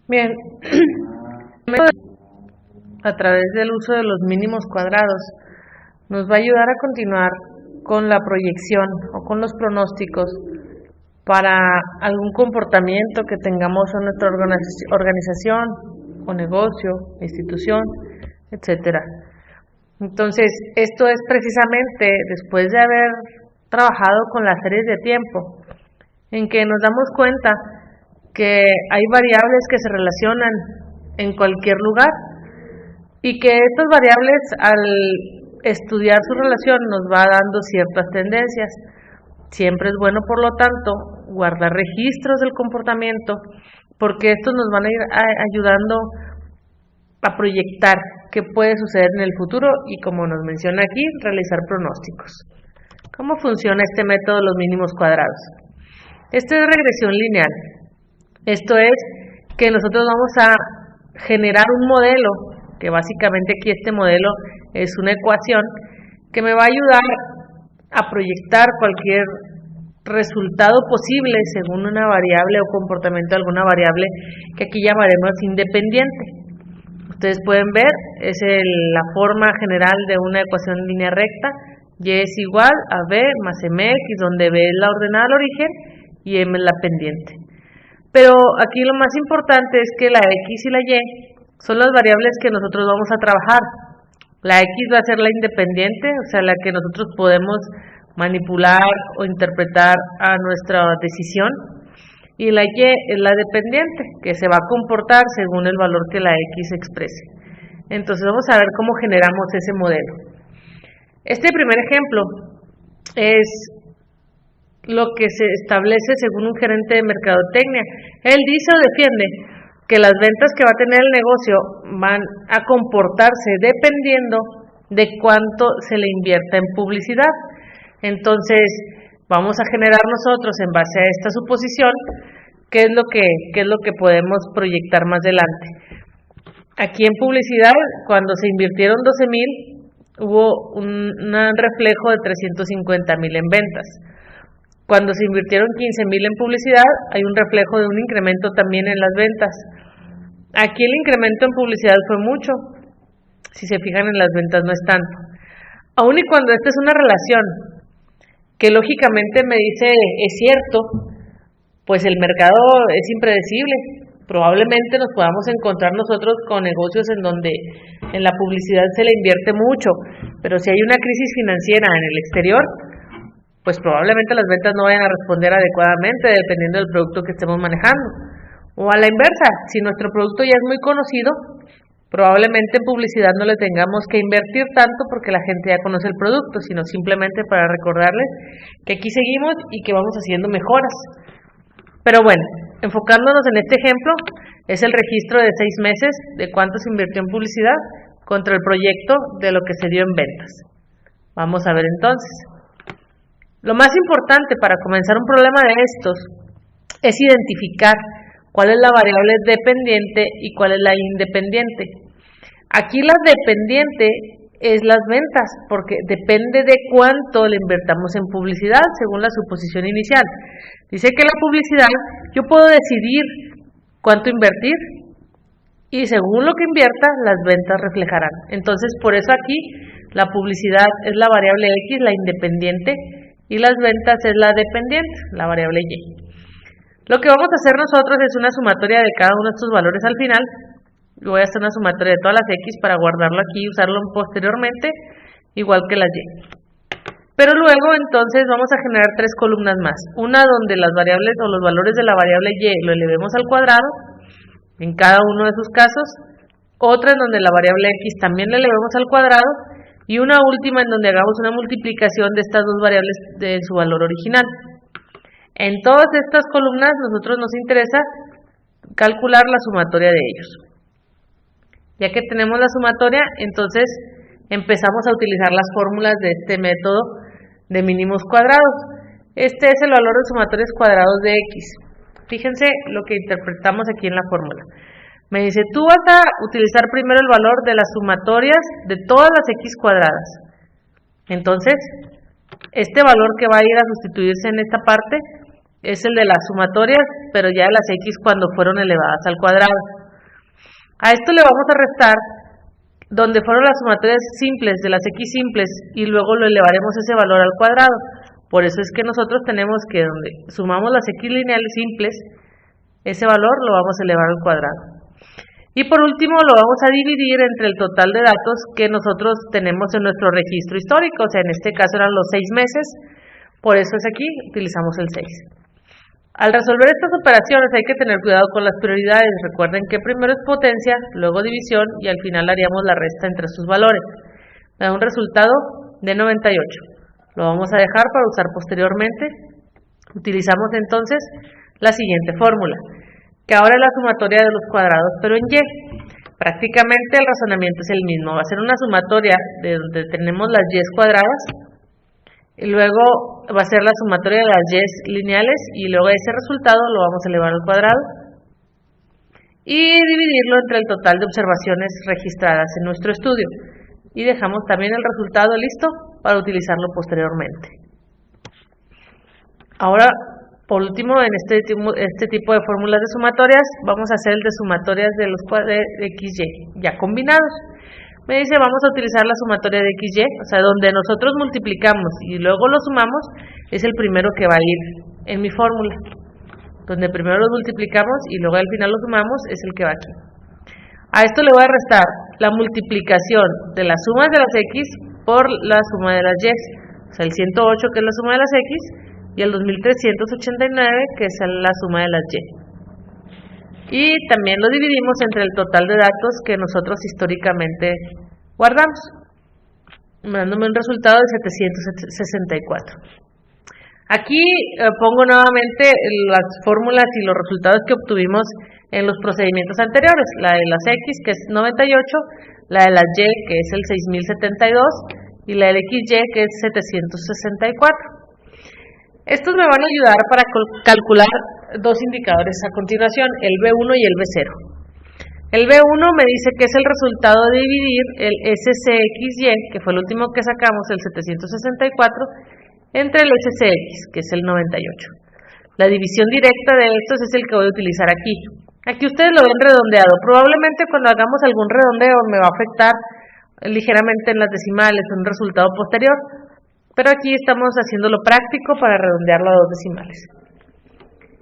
Bien, a través del uso de los mínimos cuadrados nos va a ayudar a continuar con la proyección o con los pronósticos para algún comportamiento que tengamos en nuestra organización o negocio, institución, etcétera. Entonces, esto es precisamente después de haber trabajado con las series de tiempo, en que nos damos cuenta que hay variables que se relacionan en cualquier lugar y que estas variables, al estudiar su relación, nos va dando ciertas tendencias. Siempre es bueno, por lo tanto, guardar registros del comportamiento, porque estos nos van a ir ayudando a proyectar qué puede suceder en el futuro y, como nos menciona aquí, realizar pronósticos. ¿Cómo funciona este método de los mínimos cuadrados? Esto es regresión lineal. Esto es que nosotros vamos a generar un modelo, que básicamente aquí este modelo es una ecuación que me va a ayudar a proyectar cualquier resultado posible según una variable o comportamiento de alguna variable que aquí llamaremos independiente. Ustedes pueden ver, es la forma general de una ecuación en línea recta. Y es igual a b más mx, donde b es la ordenada al origen y m es la pendiente. Pero aquí lo más importante es que la x y la y son las variables que nosotros vamos a trabajar. La x va a ser la independiente, o sea, la que nosotros podemos manipular o interpretar a nuestra decisión. Y la y es la dependiente, que se va a comportar según el valor que la x exprese. Entonces vamos a ver cómo generamos ese modelo. Este primer ejemplo es lo que se establece según un gerente de mercadotecnia. Él dice o defiende que las ventas que va a tener el negocio van a comportarse dependiendo de cuánto se le invierta en publicidad. Entonces, vamos a generar nosotros, en base a esta suposición, qué es lo que podemos proyectar más adelante. Aquí en publicidad, cuando se invirtieron 12,000, hubo un reflejo de 350,000 en ventas. Cuando se invirtieron 15,000 en publicidad, hay un reflejo de un incremento también en las ventas. Aquí el incremento en publicidad fue mucho. Si se fijan, en las ventas no es tanto. Aun y cuando esta es una relación que lógicamente me dice es cierto, pues el mercado es impredecible. Probablemente nos podamos encontrar nosotros con negocios en donde en la publicidad se le invierte mucho, pero si hay una crisis financiera en el exterior, pues probablemente las ventas no vayan a responder adecuadamente dependiendo del producto que estemos manejando. O a la inversa, si nuestro producto ya es muy conocido, probablemente en publicidad no le tengamos que invertir tanto porque la gente ya conoce el producto, sino simplemente para recordarles que aquí seguimos y que vamos haciendo mejoras. Pero bueno, enfocándonos en este ejemplo, es el registro de 6 meses de cuánto se invirtió en publicidad contra el proyecto de lo que se dio en ventas. Vamos a ver entonces. Lo más importante para comenzar un problema de estos es identificar cuál es la variable dependiente y cuál es la independiente. Aquí la dependiente es las ventas, porque depende de cuánto le invertamos en publicidad, según la suposición inicial. Dice que la publicidad, yo puedo decidir cuánto invertir, y según lo que invierta, las ventas reflejarán. Entonces, por eso aquí, la publicidad es la variable X, la independiente, y las ventas es la dependiente, la variable Y. Lo que vamos a hacer nosotros es una sumatoria de cada uno de estos valores al final. Voy a hacer una sumatoria de todas las X para guardarlo aquí y usarlo posteriormente, igual que las Y. Pero luego entonces vamos a generar 3 columnas más. Una donde las variables o los valores de la variable Y lo elevemos al cuadrado, en cada uno de sus casos. Otra en donde la variable X también la elevemos al cuadrado. Y una última en donde hagamos una multiplicación de estas dos variables de su valor original. En todas estas columnas nosotros nos interesa calcular la sumatoria de ellos. Ya que tenemos la sumatoria, entonces empezamos a utilizar las fórmulas de este método de mínimos cuadrados. Este es el valor de sumatorios cuadrados de X. Fíjense lo que interpretamos aquí en la fórmula. Me dice, tú vas a utilizar primero el valor de las sumatorias de todas las X cuadradas. Entonces, este valor que va a ir a sustituirse en esta parte es el de las sumatorias, pero ya de las X cuando fueron elevadas al cuadrado. A esto le vamos a restar donde fueron las sumatorias simples de las x simples y luego lo elevaremos ese valor al cuadrado. Por eso es que nosotros tenemos que donde sumamos las x lineales simples, ese valor lo vamos a elevar al cuadrado. Y por último lo vamos a dividir entre el total de datos que nosotros tenemos en nuestro registro histórico, o sea, en este caso eran los 6 meses, por eso es aquí, utilizamos el 6. Al resolver estas operaciones hay que tener cuidado con las prioridades. Recuerden que primero es potencia, luego división y al final haríamos la resta entre sus valores. Me da un resultado de 98. Lo vamos a dejar para usar posteriormente. Utilizamos entonces la siguiente fórmula, que ahora es la sumatoria de los cuadrados, pero en y. Prácticamente el razonamiento es el mismo. Va a ser una sumatoria de donde tenemos las y cuadradas, y luego va a ser la sumatoria de las y lineales, y luego ese resultado lo vamos a elevar al cuadrado y dividirlo entre el total de observaciones registradas en nuestro estudio. Y dejamos también el resultado listo para utilizarlo posteriormente. Ahora, por último, en este tipo de fórmulas de sumatorias, vamos a hacer el de sumatorias de los de XY, ya combinados. Me dice, vamos a utilizar la sumatoria de XY, o sea, donde nosotros multiplicamos y luego lo sumamos, es el primero que va a ir en mi fórmula. Donde primero los multiplicamos y luego al final lo sumamos, es el que va aquí. A esto le voy a restar la multiplicación de las sumas de las X por la suma de las Y. O sea, el 108 que es la suma de las X y el 2389 que es la suma de las Y. Y también lo dividimos entre el total de datos que nosotros históricamente guardamos, dándome un resultado de 764. Aquí pongo nuevamente las fórmulas y los resultados que obtuvimos en los procedimientos anteriores, la de las X que es 98, la de las Y que es el 6072 y la del XY que es 764. Estos me van a ayudar para calcular dos indicadores a continuación, el B1 y el B0. El B1 me dice que es el resultado de dividir el SCXY, que fue el último que sacamos, el 764, entre el SCX, que es el 98. La división directa de estos es el que voy a utilizar aquí. Aquí ustedes lo ven redondeado. Probablemente cuando hagamos algún redondeo me va a afectar ligeramente en las decimales, en un resultado posterior. Pero aquí estamos haciéndolo práctico para redondearlo a 2 decimales.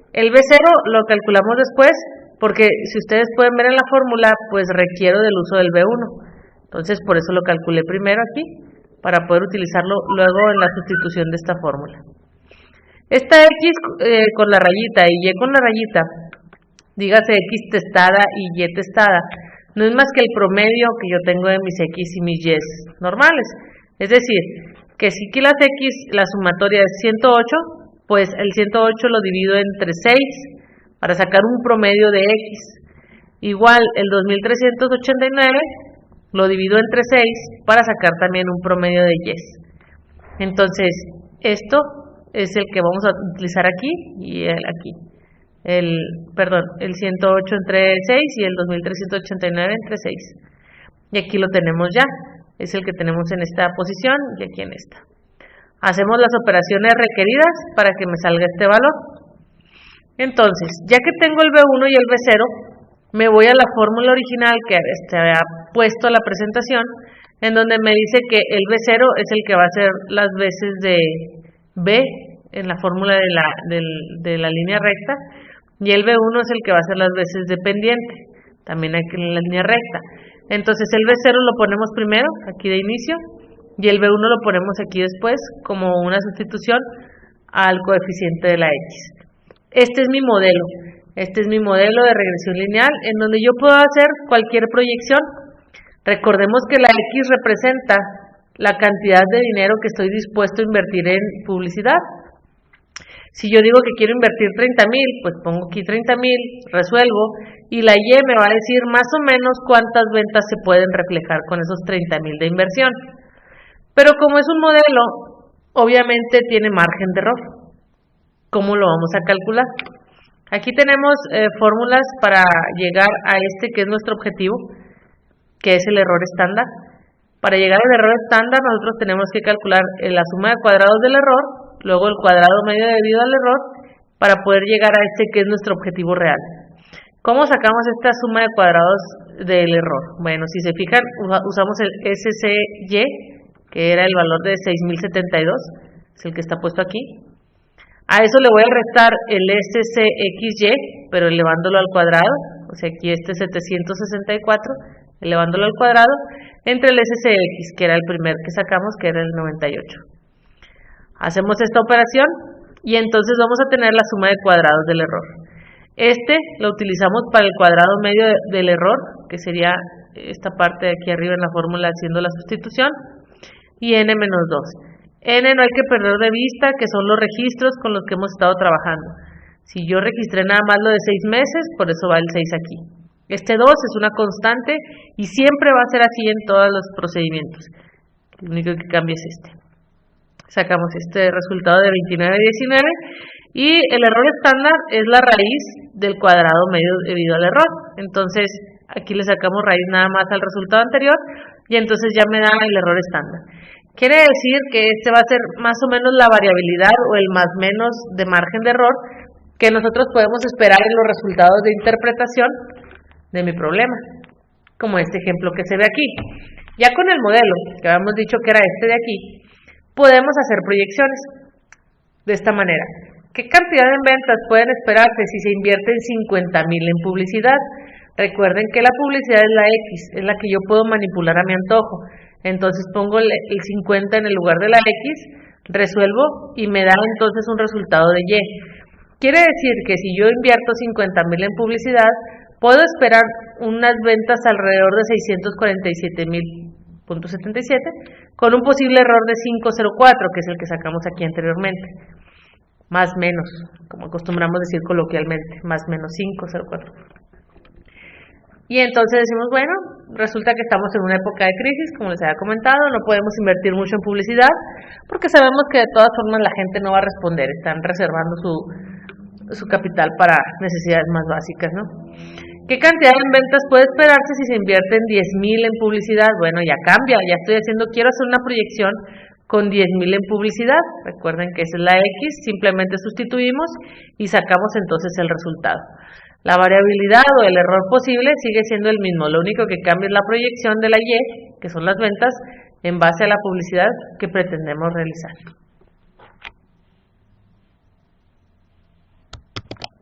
El B0 lo calculamos después, porque si ustedes pueden ver en la fórmula, pues requiero del uso del B1. Entonces, por eso lo calculé primero aquí, para poder utilizarlo luego en la sustitución de esta fórmula. Esta X con la rayita y Y con la rayita, dígase X testada y Y testada, no es más que el promedio que yo tengo de mis X y mis Y normales. Es decir, que si aquí las X, la sumatoria es 108, pues el 108 lo divido entre 6 para sacar un promedio de X. Igual el 2389 lo divido entre 6 para sacar también un promedio de Y. Entonces, esto es el que vamos a utilizar aquí y el aquí. El 108 entre 6 y el 2389 entre 6. Y aquí lo tenemos ya. Es el que tenemos en esta posición y aquí en esta. Hacemos las operaciones requeridas para que me salga este valor. Entonces, ya que tengo el B1 y el B0, me voy a la fórmula original que había puesto a la presentación, en donde me dice que el B0 es el que va a ser las veces de B en la fórmula de la línea recta, y el B1 es el que va a ser las veces de pendiente, también aquí en la línea recta. Entonces el B0 lo ponemos primero, aquí de inicio, y el B1 lo ponemos aquí después, como una sustitución al coeficiente de la X. Este es mi modelo. Este es mi modelo de regresión lineal en donde yo puedo hacer cualquier proyección. Recordemos que la X representa la cantidad de dinero que estoy dispuesto a invertir en publicidad. Si yo digo que quiero invertir 30,000, pues pongo aquí 30,000, resuelvo, y la Y me va a decir más o menos cuántas ventas se pueden reflejar con esos 30,000 de inversión. Pero como es un modelo, obviamente tiene margen de error. ¿Cómo lo vamos a calcular? Aquí tenemos fórmulas para llegar a este que es nuestro objetivo, que es el error estándar. Para llegar al error estándar nosotros tenemos que calcular la suma de cuadrados del error, luego el cuadrado medio debido al error, para poder llegar a este que es nuestro objetivo real. ¿Cómo sacamos esta suma de cuadrados del error. Bueno, si se fijan, usamos el SCY, que era el valor de 6072, es el que está puesto aquí. A eso le voy a restar el SCXY, pero elevándolo al cuadrado, o sea, aquí este 764, elevándolo al cuadrado, entre el SCX, que era el primer que sacamos, que era el 98. Hacemos esta operación y entonces vamos a tener la suma de cuadrados del error. Este lo utilizamos para el cuadrado medio del error, que sería esta parte de aquí arriba en la fórmula haciendo la sustitución, y n-2. N no hay que perder de vista que son los registros con los que hemos estado trabajando. Si yo registré nada más lo de 6 meses, por eso va el 6 aquí. Este 2 es una constante y siempre va a ser así en todos los procedimientos. Lo único que cambia es este. Sacamos este resultado de 29,19 y el error estándar es la raíz del cuadrado medio debido al error. Entonces aquí le sacamos raíz nada más al resultado anterior y entonces ya me da el error estándar. Quiere decir que este va a ser más o menos la variabilidad o el más menos de margen de error que nosotros podemos esperar en los resultados de interpretación de mi problema, como este ejemplo que se ve aquí. Ya con el modelo, que habíamos dicho que era este de aquí, podemos hacer proyecciones de esta manera. ¿Qué cantidad de ventas pueden esperarse si se invierten 50,000 en publicidad? Recuerden que la publicidad es la X, es la que yo puedo manipular a mi antojo. Entonces pongo el 50 en el lugar de la X, resuelvo y me da entonces un resultado de Y. Quiere decir que si yo invierto 50,000 en publicidad, puedo esperar unas ventas alrededor de 647,000.77 con un posible error de 504, que es el que sacamos aquí anteriormente. Más menos, como acostumbramos decir coloquialmente, más menos 504. Y entonces decimos, bueno, resulta que estamos en una época de crisis, como les había comentado, no podemos invertir mucho en publicidad, porque sabemos que de todas formas la gente no va a responder, están reservando su capital para necesidades más básicas, ¿no? ¿Qué cantidad en ventas puede esperarse si se invierten 10,000 en publicidad? Bueno, ya cambia, ya quiero hacer una proyección con 10,000 en publicidad. Recuerden que esa es la X, simplemente sustituimos y sacamos entonces el resultado. La variabilidad o el error posible sigue siendo el mismo, lo único que cambia es la proyección de la Y, que son las ventas, en base a la publicidad que pretendemos realizar.